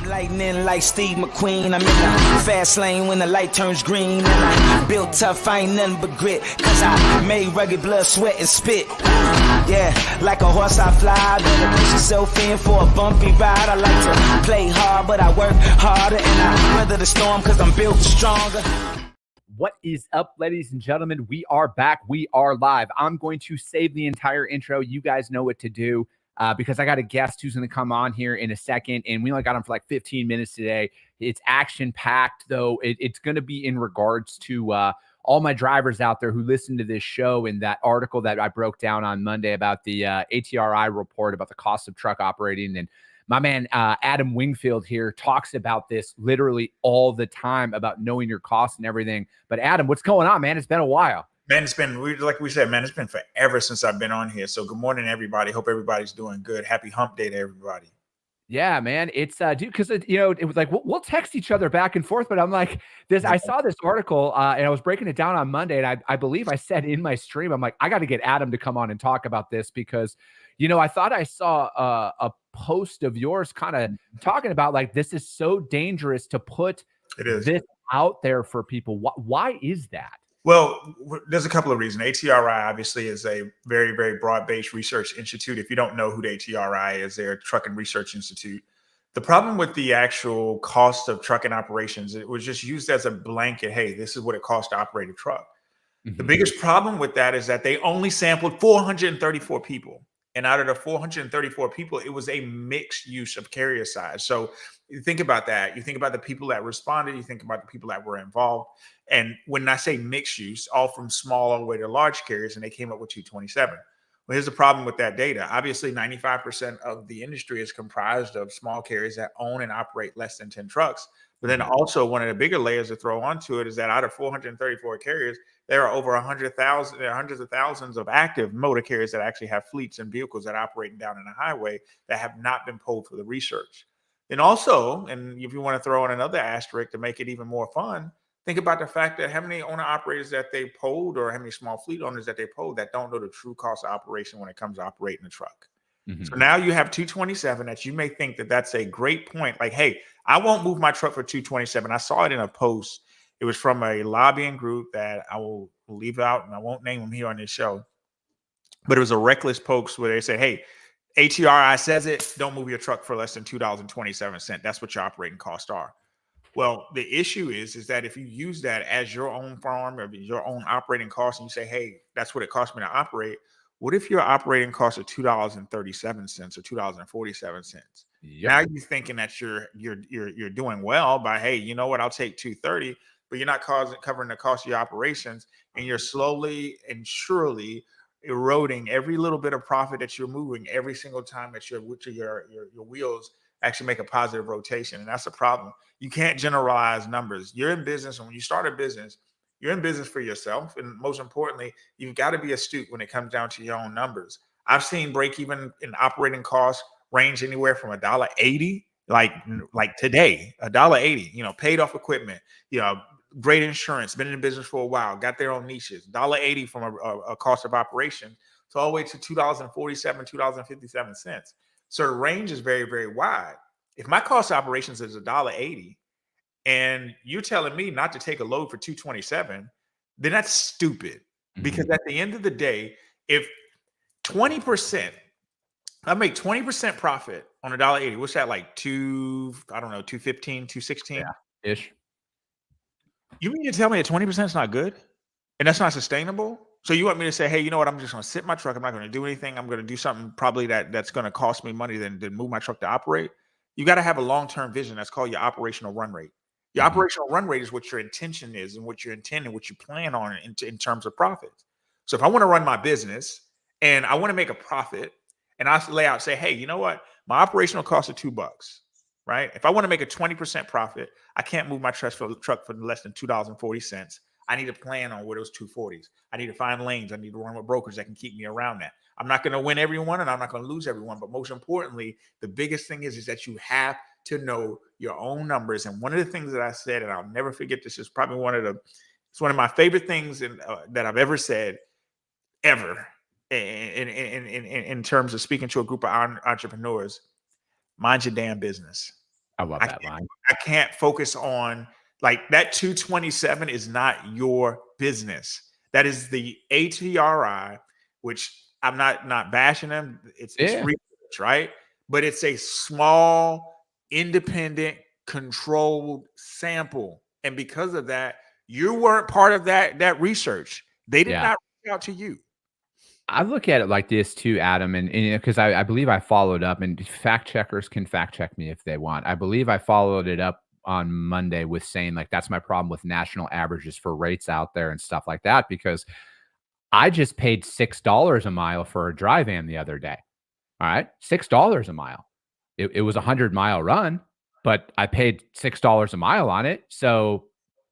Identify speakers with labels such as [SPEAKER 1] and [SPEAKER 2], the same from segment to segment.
[SPEAKER 1] Lightning like Steve McQueen. I'm in the fast lane when the light turns green. And I built tough, I ain't nothing but grit. Cause I made rugged blood, sweat, and spit. Yeah, like a horse I fly. Better push yourself in for a bumpy ride. I like to play hard, but I work harder. And I weather the storm cause I'm built stronger.
[SPEAKER 2] What is up, ladies and gentlemen? We are back. We are live. I'm going to save the entire intro. You guys know what to do. Because I got a guest who's going to come on here in a second, and we only got him for like 15 minutes today. It's action-packed, though. It's going to be in regards to all my drivers out there who listen to this show and that article that I broke down on Monday about the ATRI report about the cost of truck operating. And my man Adam Wingfield here talks about this literally all the time about knowing your costs and everything. But Adam, what's going on, man? It's been a while.
[SPEAKER 3] Man, it's been, like we said, man, it's been forever since I've been on here. So good morning, everybody. Hope everybody's doing good. Happy hump day to everybody.
[SPEAKER 2] Yeah, man. It's dude, because it was like we'll text each other back and forth, but I'm like this. I saw this article and I was breaking it down on Monday, and I believe I said in my stream, I'm like, I got to get Adam to come on and talk about this because I thought I saw a post of yours kind of talking about like this is so dangerous to put this out there for people. Why is that?
[SPEAKER 3] Well, there's a couple of reasons. ATRI obviously is a very, very broad-based research institute. If you don't know who the ATRI is, they're a trucking research institute. The problem with the actual cost of trucking operations, it was just used as a blanket. Hey, this is what it costs to operate a truck. Mm-hmm. The biggest problem with that is that they only sampled 434 people. And out of the 434 people, it was a mixed use of carrier size. So you think about that. You think about the people that responded. You think about the people that were involved. And when I say mixed use, all from small all the way to large carriers, and they came up with 227. Well, here's the problem with that data. Obviously, 95% of the industry is comprised of small carriers that own and operate less than 10 trucks. But then also one of the bigger layers to throw onto it is that out of 434 carriers, there are over 100,000, hundreds of thousands of active motor carriers that actually have fleets and vehicles that operate down in the highway that have not been polled for the research. And also, and if you want to throw in another asterisk to make it even more fun, think about the fact that how many owner operators that they polled or how many small fleet owners that they polled that don't know the true cost of operation when it comes to operating a truck. Mm-hmm. So now you have 227 that you may think that that's a great point. Like, hey, I won't move my truck for 227. I saw it in a post. It was from a lobbying group that I will leave out and I won't name them here on this show. But it was a reckless post where they said, hey, ATRI says it, don't move your truck for less than $2.27. That's what your operating costs are. Well, the issue is that if you use that as your own farm or your own operating cost, and you say, hey, that's what it cost me to operate. What if your operating cost is $2.37 or $2.47? Yep. Now you're thinking that you're doing well by, hey, you know what, I'll take $2.30, but you're not covering the cost of your operations, and you're slowly and surely eroding every little bit of profit that you're moving every single time that your wheels actually make a positive rotation. And that's a problem. You can't generalize numbers. You're in business, and when you start a business, you're in business for yourself. And most importantly, you've got to be astute when it comes down to your own numbers. I've seen break even in operating costs range anywhere from $1.80, like today, $1.80, paid off equipment, great insurance, been in business for a while, got their own niches, $1.80 from a cost of operation to all the way to $2.47, $2.57. So the range is very, very wide. If my cost of operations is $1.80 and you're telling me not to take a load for $2.27, then that's stupid. Mm-hmm. Because at the end of the day, if 20%, I make 20% profit on $1.80, what's that like $2.15, $2.16?
[SPEAKER 2] Yeah, ish.
[SPEAKER 3] You mean to tell me that 20% is not good and that's not sustainable? So you want me to say, hey, you know what? I'm just going to sit in my truck. I'm not going to do anything. I'm going to do something probably that's going to cost me money than move my truck to operate. You got to have a long-term vision. That's called your operational run rate. Your operational run rate is what your intention is and what you're intending, what you plan on in terms of profits. So if I want to run my business and I want to make a profit and I lay out, say, hey, you know what? My operational cost is $2, right? If I want to make a 20% profit, I can't move my truck for less than $2.40. I need to plan on where those 240s. I need to find lanes. I need to run with brokers that can keep me around that. I'm not going to win everyone and I'm not going to lose everyone. But most importantly, the biggest thing is that you have to know your own numbers. And one of the things that I said, and I'll never forget this, is probably it's one of my favorite things that I've ever said, ever, in terms of speaking to a group of entrepreneurs. Mind your damn business.
[SPEAKER 2] I love
[SPEAKER 3] I
[SPEAKER 2] that
[SPEAKER 3] can't,
[SPEAKER 2] line.
[SPEAKER 3] I can't focus on like that 227 is not your business. That is the ATRI, which I'm not bashing them. It's
[SPEAKER 2] Yeah.
[SPEAKER 3] research, right? But it's a small, independent, controlled sample. And because of that, you weren't part of that research. They did
[SPEAKER 2] Yeah.
[SPEAKER 3] not reach out to you.
[SPEAKER 2] I look at it like this too, Adam, and because I believe I followed up, and fact checkers can fact check me if they want. I believe I followed it up on Monday with saying like that's my problem with national averages for rates out there and stuff like that, because I just paid $6 a mile for a dry van the other day. All right, $6 a mile. It was a 100-mile run, but I paid $6 a mile on it, so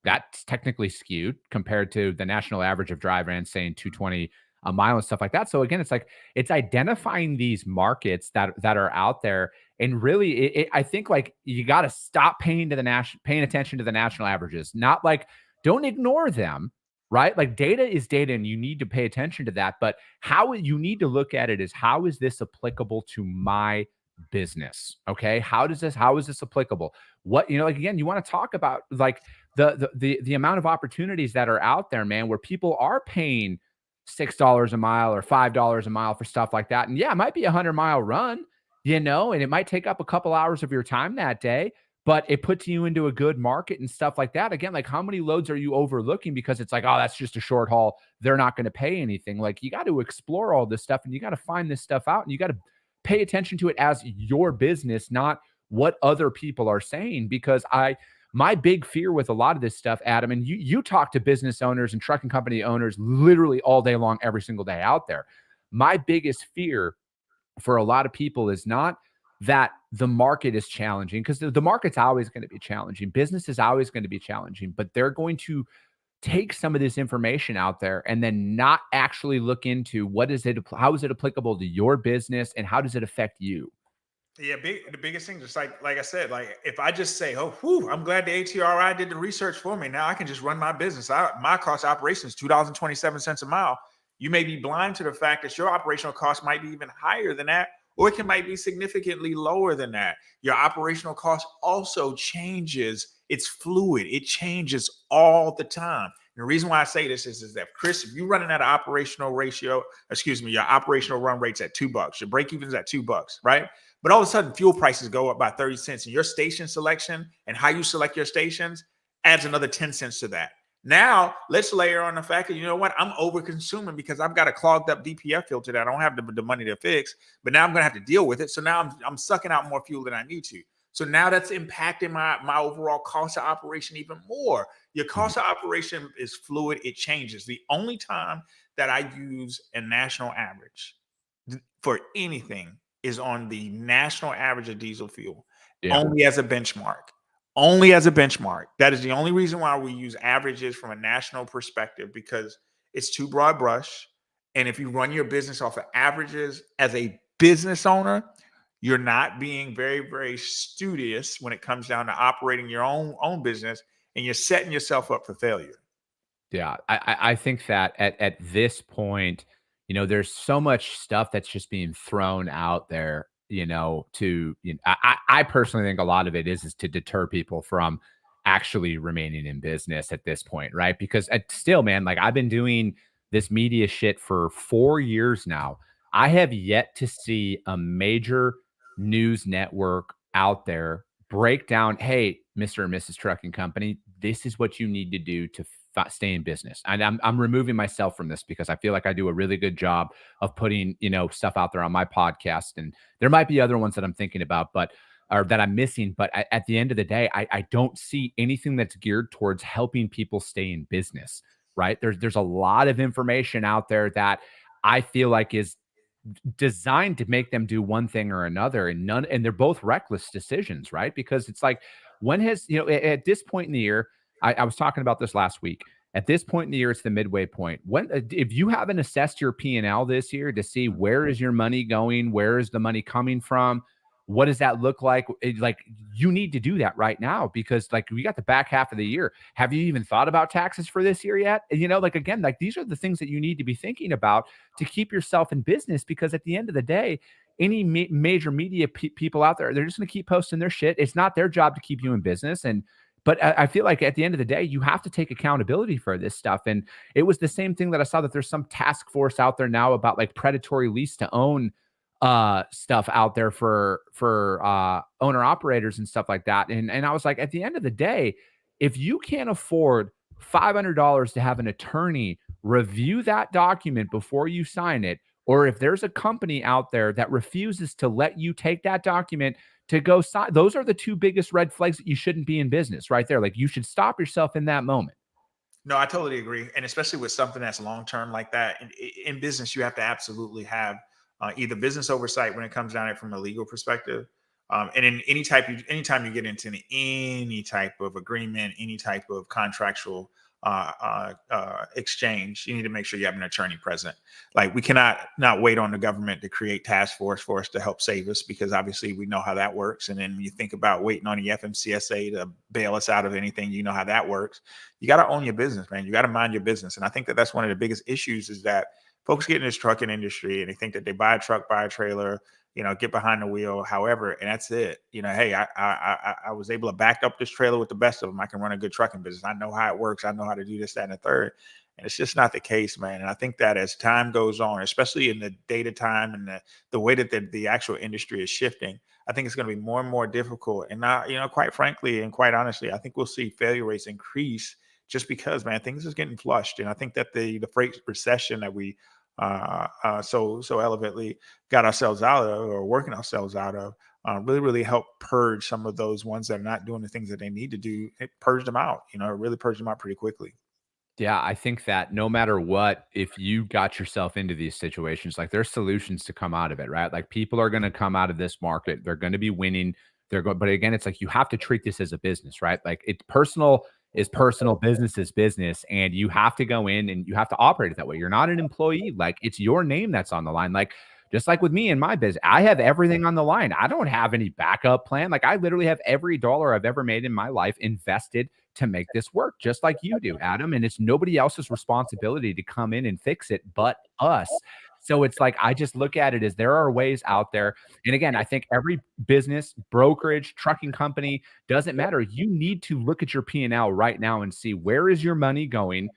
[SPEAKER 2] that's technically skewed compared to the national average of dry vans saying 220 a mile and stuff like that. So again, it's like it's identifying these markets that are out there, and really, I think like you got to stop paying attention to the national averages. Not like don't ignore them, right? Like data is data, and you need to pay attention to that. But how you need to look at it is how is this applicable to my business? Okay, how is this applicable? What like again, you want to talk about like the amount of opportunities that are out there, man, where people are paying $6 a mile or $5 a mile for stuff like that. And yeah, it might be a 100-mile run, and it might take up a couple hours of your time that day, but it puts you into a good market and stuff like that. Again, like how many loads are you overlooking because it's like, oh, that's just a short haul. They're not going to pay anything. Like you got to explore all this stuff and you got to find this stuff out and you got to pay attention to it as your business, not what other people are saying. Because my big fear with a lot of this stuff, Adam, and you talk to business owners and trucking company owners literally all day long, every single day out there. My biggest fear for a lot of people is not that the market is challenging, because the market's always going to be challenging. Business is always going to be challenging, but they're going to take some of this information out there and then not actually look into how is it applicable to your business and how does it affect you?
[SPEAKER 3] Yeah, the biggest thing, just like I said, like if I just say, "Oh, whew, I'm glad the ATRI did the research for me. Now I can just run my business. My cost of operation is $2.27 a mile." You may be blind to the fact that your operational cost might be even higher than that, or it might be significantly lower than that. Your operational cost also changes. It's fluid. It changes all the time. And the reason why I say this is that, Chris, if you're running at an operational your operational run rate's at $2, your break even's at $2, right? But all of a sudden, fuel prices go up by 30 cents, and your station selection and how you select your stations adds another 10 cents to that. Now, let's layer on the fact that, you know what, I'm over consuming because I've got a clogged up DPF filter that I don't have the money to fix, but now I'm going to have to deal with it. So now I'm sucking out more fuel than I need to. So now that's impacting my overall cost of operation even more. Your cost of operation is fluid. It changes. The only time that I use a national average for anything is on the national average of diesel fuel, only as a benchmark. Only as a benchmark. That is the only reason why we use averages from a national perspective, because it's too broad brush. And if you run your business off of averages as a business owner, you're not being very, very studious when it comes down to operating your own business, and you're setting yourself up for failure.
[SPEAKER 2] Yeah, I think that at this point, there's so much stuff that's just being thrown out there, I personally think a lot of it is to deter people from actually remaining in business at this point, right? Because still, man, like I've been doing this media shit for 4 years now. I have yet to see a major news network out there break down, hey, Mr. and Mrs. Trucking Company, this is what you need to do to stay in business. And I'm removing myself from this because I feel like I do a really good job of putting, stuff out there on my podcast. And there might be other ones that I'm thinking about, or that I'm missing. But at the end of the day, I don't see anything that's geared towards helping people stay in business, right? There's a lot of information out there that I feel like is designed to make them do one thing or another, and they're both reckless decisions, right? Because it's like, when has, at this point in the year, I was talking about this last week. At this point in the year, it's the midway point. When, if you haven't assessed your P&L this year to see where is your money going, where is the money coming from, what does that look like? Like you need to do that right now, because like we got the back half of the year. Have you even thought about taxes for this year yet? And, like again, like these are the things that you need to be thinking about to keep yourself in business, because at the end of the day, any major media people out there, they're just going to keep posting their shit. It's not their job to keep you in business. But I feel like at the end of the day, you have to take accountability for this stuff. And it was the same thing that I saw that there's some task force out there now about like predatory lease to own stuff out there for owner operators and stuff like that. And I was like, at the end of the day, if you can't afford $500 to have an attorney review that document before you sign it, or if there's a company out there that refuses to let you take that document to go sign, those are the two biggest red flags that you shouldn't be in business right there. Like, you should stop yourself in that moment.
[SPEAKER 3] No, I totally agree. And especially with something that's long-term like that in business, you have to absolutely have either business oversight when it comes down it from a legal perspective. And in anytime you get into any type of agreement, any type of contractual exchange, you need to make sure you have an attorney present. Like, we cannot not wait on the government to create task force for us to help save us, because obviously we know how that works. And then when you think about waiting on the FMCSA to bail us out of anything, you know how that works. You got to own your business, man. You got to mind your business. And I think that that's one of the biggest issues, is that folks get in this trucking industry and they think that they buy a truck, buy a trailer, get behind the wheel, however, and that's it. Hey, I was able to back up this trailer with the best of them. I can run a good trucking business. I know how it works. I know how to do this, that, and the third. And it's just not the case, man. And I think that as time goes on, especially in the data time and the way that the actual industry is shifting, I think it's going to be more and more difficult. And not, quite frankly and quite honestly, I think we'll see failure rates increase just because, man, things is getting flushed. And I think that the freight recession that we so elevately got ourselves out of, or working ourselves out of, really helped purge some of those ones that are not doing the things that they need to do. It purged them out, it really purged them out pretty quickly.
[SPEAKER 2] Yeah, I think that no matter what, if you got yourself into these situations, like, there's solutions to come out of it, right? Like, people are going to come out of this market. They're going to be winning. But again, it's like, you have to treat this as a business, right? Like, it's personal is personal, business is business. And you have to go in and you have to operate it that way. You're not an employee. Like, it's your name that's on the line. Like, just like with me and my business, I have everything on the line. I don't have any backup plan. Like, I literally have every dollar I've ever made in my life invested to make this work, just like you do, Adam. And it's nobody else's responsibility to come in and fix it but us. So it's like, I just look at it as there are ways out there. And again, I think every business, brokerage, trucking company, doesn't matter. You need to look at your P&L right now and see, where is your money going?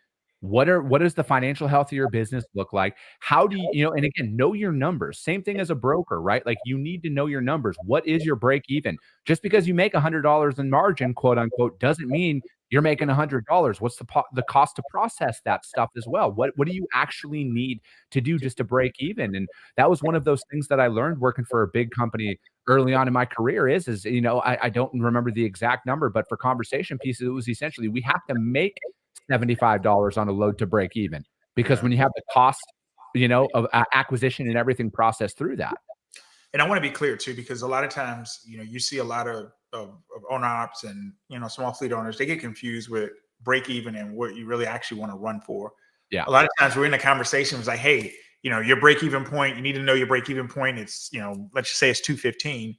[SPEAKER 2] What does the financial health of your business look like? How do you, and again, know your numbers. Same thing as a broker, right? Like, you need to know your numbers. What is your break even? Just because you make $100 in margin, quote unquote, doesn't mean you're making $100. What's the cost to process that stuff as well? What do you actually need to do just to break even? And that was one of those things that I learned working for a big company early on in my career is I don't remember the exact number, but for conversation pieces, it was essentially, we have to make $75 on a load to break even, because when you have the cost, of acquisition and everything processed through that.
[SPEAKER 3] And I want to be clear too, because a lot of times, you see a lot of owner ops and, small fleet owners, they get confused with break even and what you really actually want to run for.
[SPEAKER 2] Yeah.
[SPEAKER 3] A lot of times we're in a conversation, it's like, hey, your break even point, you need to know your break even point. It's, let's just say it's 215.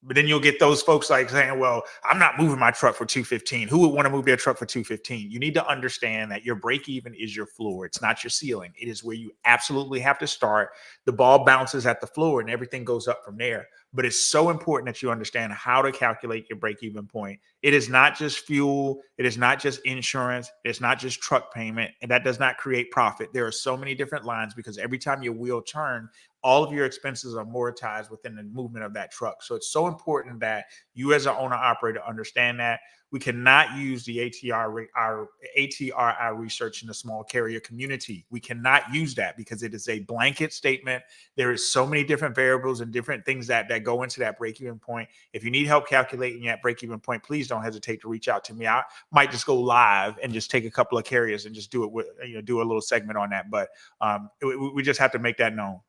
[SPEAKER 3] But then you'll get those folks like saying, well, I'm not moving my truck for 215. Who would want to move their truck for 215? You need to understand that your break even is your floor. It's not your ceiling. It is where you absolutely have to start. The ball bounces at the floor and everything goes up from there. But it's so important that you understand how to calculate your break even point. It is not just fuel. It is not just insurance. It's not just truck payment. And that does not create profit. There are so many different lines, because every time your wheel turns, all of your expenses are amortized within the movement of that truck. So it's so important that you as an owner operator understand that. We cannot use the ATRI research in the small carrier community. We cannot use that because it is a blanket statement. There is so many different variables and different things that go into that break-even point. If you need help calculating that break-even point, please don't hesitate to reach out to me. I might just go live and just take a couple of carriers and just do it with, do a little segment on that. But we just have to make that known.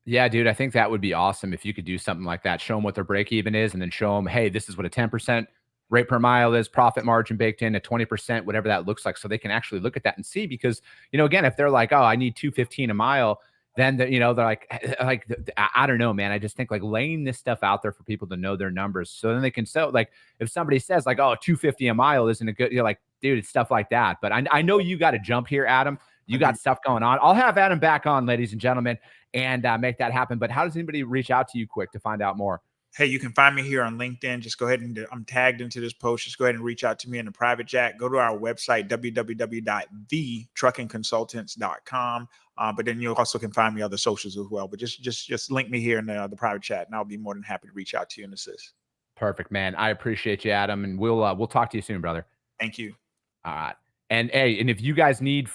[SPEAKER 2] Yeah, dude, I think that would be awesome if you could do something like that. Show them what their break even is, and then show them, hey, this is what a 10% rate per mile is, profit margin baked in at 20%, whatever that looks like, so they can actually look at that and see. Because, again, if they're like, oh, I need 215 a mile, then they're like, I don't know, man. I just think like laying this stuff out there for people to know their numbers, so then they can sell. Like, if somebody says like, oh, 250 a mile isn't a good, you're like, dude, it's stuff like that. But I know you got to jump here, Adam. You got stuff going on. I'll have Adam back on, ladies and gentlemen. and make that happen. But how does anybody reach out to you quick to find out more?
[SPEAKER 3] Hey, you can find me here on LinkedIn. Just go ahead and I'm tagged into this post. Just go ahead and reach out to me in the private chat. Go to our website, www.thetruckingconsultants.com. But then you also can find me other socials as well. But just link me here in the private chat, and I'll be more than happy to reach out to you and assist.
[SPEAKER 2] Perfect, man. I appreciate you, Adam, and we'll talk to you soon, brother.
[SPEAKER 3] Thank you.
[SPEAKER 2] All right. And hey, and if you guys need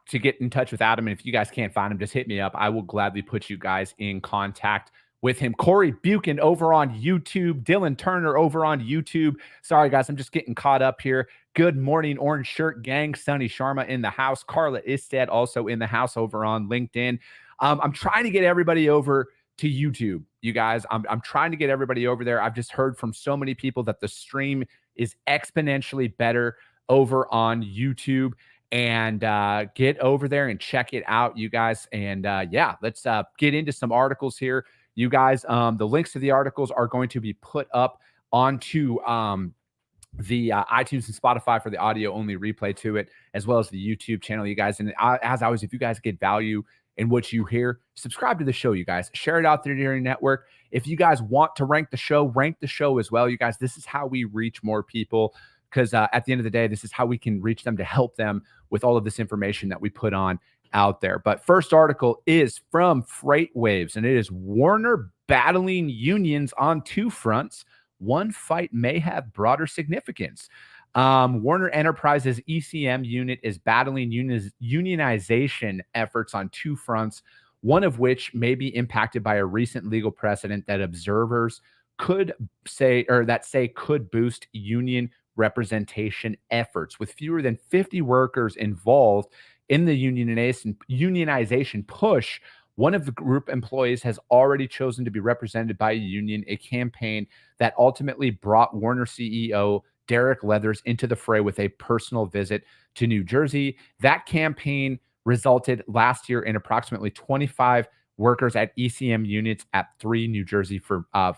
[SPEAKER 2] to get in touch with Adam, and if you guys can't find him, just hit me up. I will gladly put you guys in contact with him. Corey Buchan over on YouTube, Dylan Turner over on YouTube. Sorry, guys, I'm just getting caught up here. Good morning, Orange Shirt Gang. Sonny Sharma in the house. Carla Isted also in the house over on LinkedIn. I'm trying to get everybody over to YouTube, you guys. I'm trying to get everybody over there. I've just heard from so many people that the stream is exponentially better over on YouTube. And get over there and check it out, you guys. And yeah, let's get into some articles here. You guys, the links to the articles are going to be put up onto the iTunes and Spotify for the audio only replay to it, as well as the YouTube channel, you guys. And as always, if you guys get value in what you hear, subscribe to the show, you guys. Share it out there to your network. If you guys want to rank the show as well, you guys. This is how we reach more people, because at the end of the day, this is how we can reach them to help them with all of this information that we put on out there. But first article is from FreightWaves, and it is Werner battling unions on two fronts. One fight may have broader significance. Werner Enterprises ECM unit is battling unionization efforts on two fronts, one of which may be impacted by a recent legal precedent that observers could say could boost union representation efforts. With fewer than 50 workers involved in the unionization push, one of the group employees has already chosen to be represented by a union, a campaign that ultimately brought Werner CEO Derek Leathers into the fray with a personal visit to New Jersey. That campaign resulted last year in approximately 25 workers at ECM units at 3 New Jersey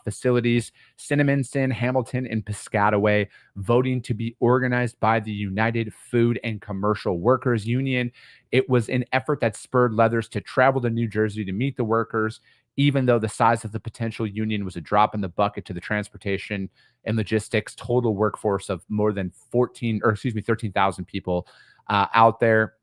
[SPEAKER 2] facilities, Cinnaminson, Hamilton, and Piscataway, voting to be organized by the United Food and Commercial Workers Union. It was an effort that spurred Leathers to travel to New Jersey to meet the workers, even though the size of the potential union was a drop in the bucket to the transportation and logistics total workforce of more than 13,000 people out there.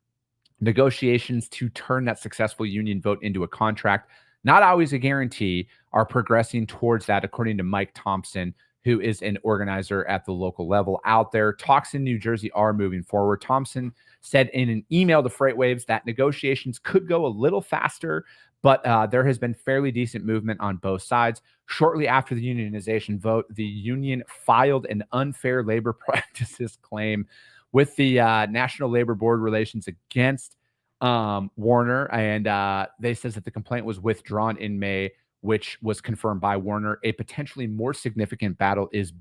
[SPEAKER 2] Negotiations to turn that successful union vote into a contract, not always a guarantee, are progressing towards that, according to Mike Thompson, who is an organizer at the local level out there. Talks in New Jersey are moving forward. Thompson said in an email to FreightWaves that negotiations could go a little faster, but there has been fairly decent movement on both sides. Shortly after the unionization vote, the union filed an unfair labor practices claim with the National Labor Board relations against Werner, and they says that the complaint was withdrawn in May, which was confirmed by Werner. A potentially more significant battle is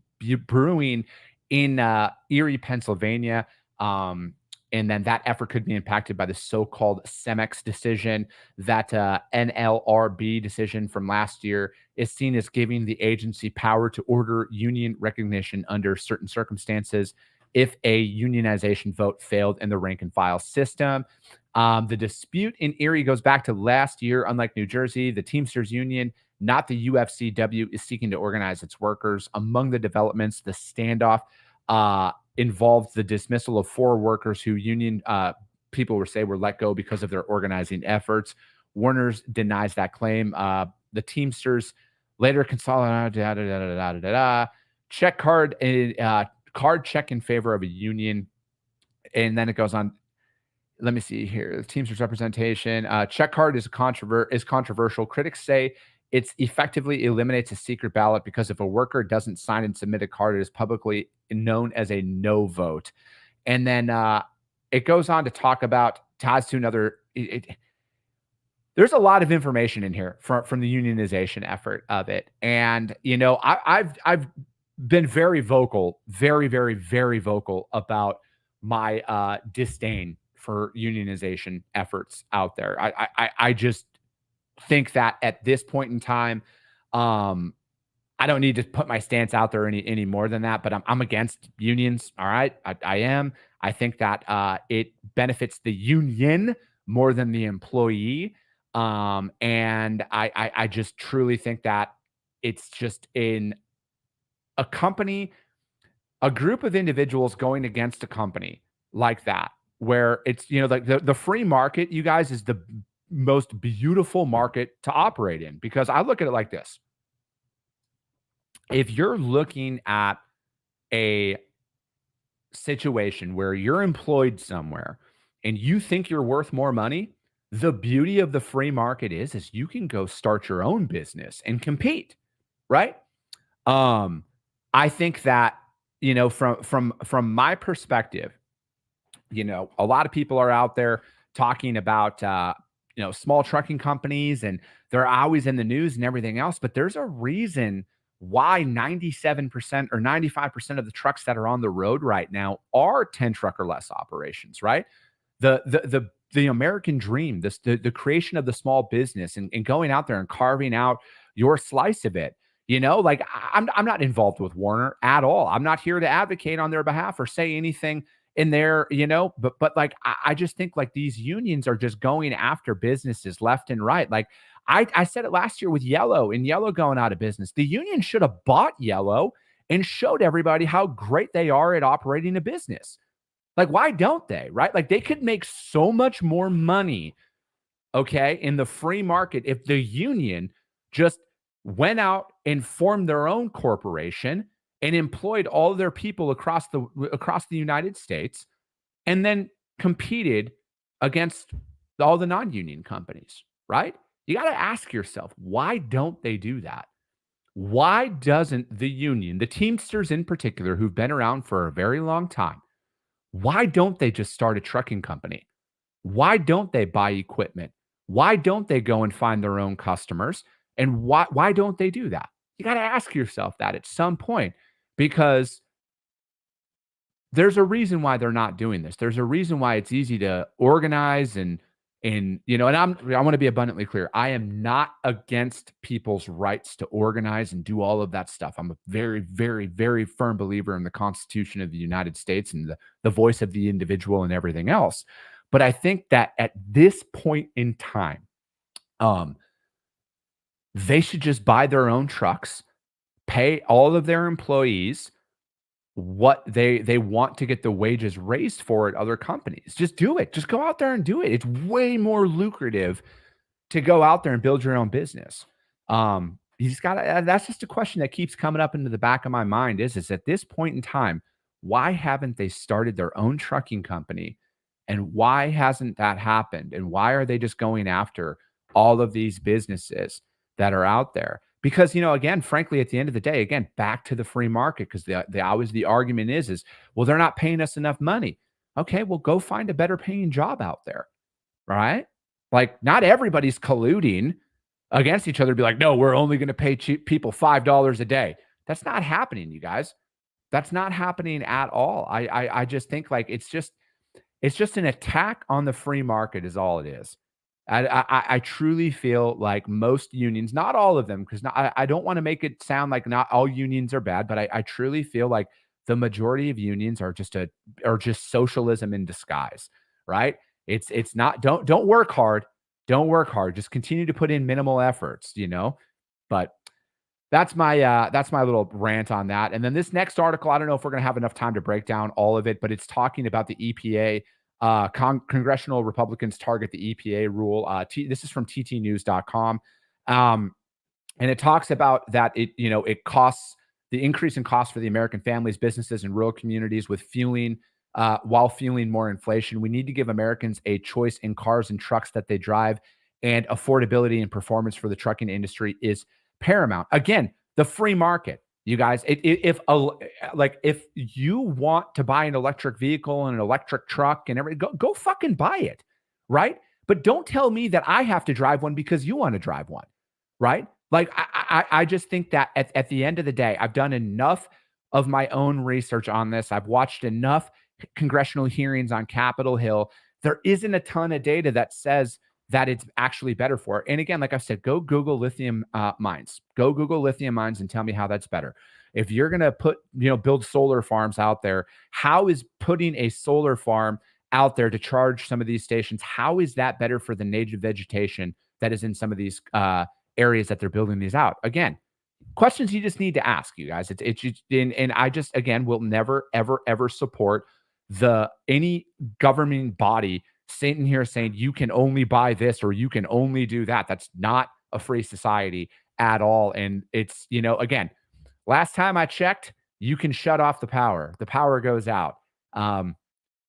[SPEAKER 2] brewing in Erie, Pennsylvania, and then that effort could be impacted by the so-called CEMEX decision. That NLRB decision from last year is seen as giving the agency power to order union recognition under certain circumstances if a unionization vote failed in the rank and file system. The dispute in Erie goes back to last year. Unlike New Jersey, the Teamsters Union, not the UFCW, is seeking to organize its workers. Among the developments, the standoff involved the dismissal of 4 workers who union people were let go because of their organizing efforts. Werner's denies that claim. The Teamsters later consolidated check card check in favor of a union. And then it goes on. Let me see here. The Teamsters representation. Check card is controversial. Critics say it effectively eliminates a secret ballot because if a worker doesn't sign and submit a card, it is publicly known as a no vote. And then it goes on to talk about ties to another. There's a lot of information in here from the unionization effort of it. And, you know, I've been very vocal, very, very, very vocal about my disdain for unionization efforts out there. I just think that at this point in time, I don't need to put my stance out there any more than that, but I'm against unions. All right. I am. I think that it benefits the union more than the employee. And I just truly think that it's just in a company, a group of individuals going against a company like that, where it's, like the free market, you guys, is the most beautiful market to operate in, because I look at it like this. If you're looking at a situation where you're employed somewhere and you think you're worth more money, the beauty of the free market is you can go start your own business and compete, right? I think that, from my perspective, a lot of people are out there talking about small trucking companies, and they're always in the news and everything else, but there's a reason why 97% or 95% of the trucks that are on the road right now are 10 truck or less operations, right? The American dream, the creation of the small business, and going out there and carving out your slice of it. I'm not involved with Werner at all. I'm not here to advocate on their behalf or say anything in there, but like, I just think like these unions are just going after businesses left and right. Like I said it last year with Yellow going out of business. The union should have bought Yellow and showed everybody how great they are at operating a business. Like, why don't they, right? Like, they could make so much more money, okay, in the free market if the union just went out and formed their own corporation and employed all of their people across the United States, and then competed against all the non-union companies, right? You got to ask yourself, why don't they do that? Why doesn't the union, the Teamsters in particular, who've been around for a very long time, why don't they just start a trucking company? Why don't they buy equipment? Why don't they go and find their own customers? And why don't they do that? You got to ask yourself that at some point, because there's a reason why they're not doing this. There's a reason why it's easy to organize and I want to be abundantly clear. I am not against people's rights to organize and do all of that stuff. I'm a very, very, very firm believer in the Constitution of the United States and the voice of the individual and everything else. But I think that at this point in time, they should just buy their own trucks, pay all of their employees what they want to get the wages raised for at other companies. Just do it. Just go out there and do it. It's way more lucrative to go out there and build your own business. You just gotta, that's just a question that keeps coming up into the back of my mind is at this point in time, why haven't they started their own trucking company? And why hasn't that happened? And why are they just going after all of these businesses that are out there? Because, again, frankly, at the end of the day, again, back to the free market, because the argument is, well, they're not paying us enough money. Okay, well, go find a better paying job out there, right? Like, not everybody's colluding against each other to be like, no, we're only going to pay people $5 a day. That's not happening, you guys. That's not happening at all. I just think like it's just an attack on the free market is all it is. I truly feel like most unions, not all of them, because I don't want to make it sound like not all unions are bad, but I truly feel like the majority of unions are just socialism in disguise, right? It's not, don't work hard. Don't work hard. Just continue to put in minimal efforts, But that's my little rant on that. And then this next article, I don't know if we're going to have enough time to break down all of it, but it's talking about the EPA. Congressional Republicans target the EPA rule. This is from ttnews.com. And it talks about that it costs, the increase in costs for the American families, businesses, and rural communities with fueling, while fueling more inflation. We need to give Americans a choice in cars and trucks that they drive, and affordability and performance for the trucking industry is paramount. Again, the free market. You guys, if you want to buy an electric vehicle and an electric truck and everything, go fucking buy it, right? But don't tell me that I have to drive one because you want to drive one, right? Like, I just think that at the end of the day, I've done enough of my own research on this. I've watched enough congressional hearings on Capitol Hill. There isn't a ton of data that says that it's actually better for it. And again, like I said, go Google lithium mines. Go Google lithium mines and tell me how that's better. If you're going to build solar farms out there, how is putting a solar farm out there to charge some of these stations, how is that better for the native vegetation that is in some of these areas that they're building these out. Again, questions you just need to ask, you guys. It's just, and I just, again, will never, ever, ever support any government body sitting here saying you can only buy this or you can only do that. That's not a free society at all. And it's, again, last time I checked, you can shut off the power. The power goes out.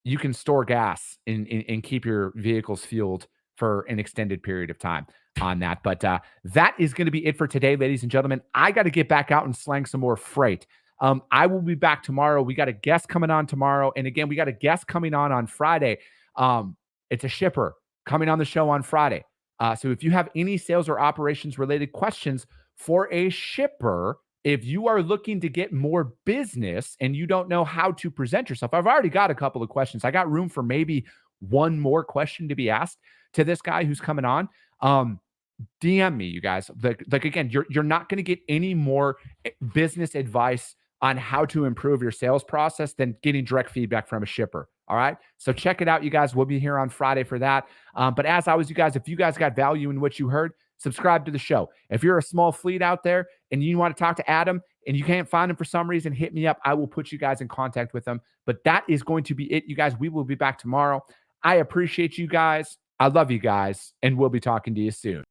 [SPEAKER 2] You can store gas and keep your vehicles fueled for an extended period of time on that. But that is going to be it for today, ladies and gentlemen. I got to get back out and slang some more freight. I will be back tomorrow. We got a guest coming on tomorrow. And again, we got a guest coming on Friday. It's a shipper coming on the show on Friday. So if you have any sales or operations related questions for a shipper, if you are looking to get more business and you don't know how to present yourself, I've already got a couple of questions. I got room for maybe one more question to be asked to this guy who's coming on. DM me, you guys. Like again, you're not going to get any more business advice on how to improve your sales process than getting direct feedback from a shipper. All right. So check it out, you guys. We'll be here on Friday for that. But as always, you guys, if you guys got value in what you heard, subscribe to the show. If you're a small fleet out there and you want to talk to Adam and you can't find him for some reason, hit me up. I will put you guys in contact with him. But that is going to be it, you guys. We will be back tomorrow. I appreciate you guys. I love you guys. And we'll be talking to you soon.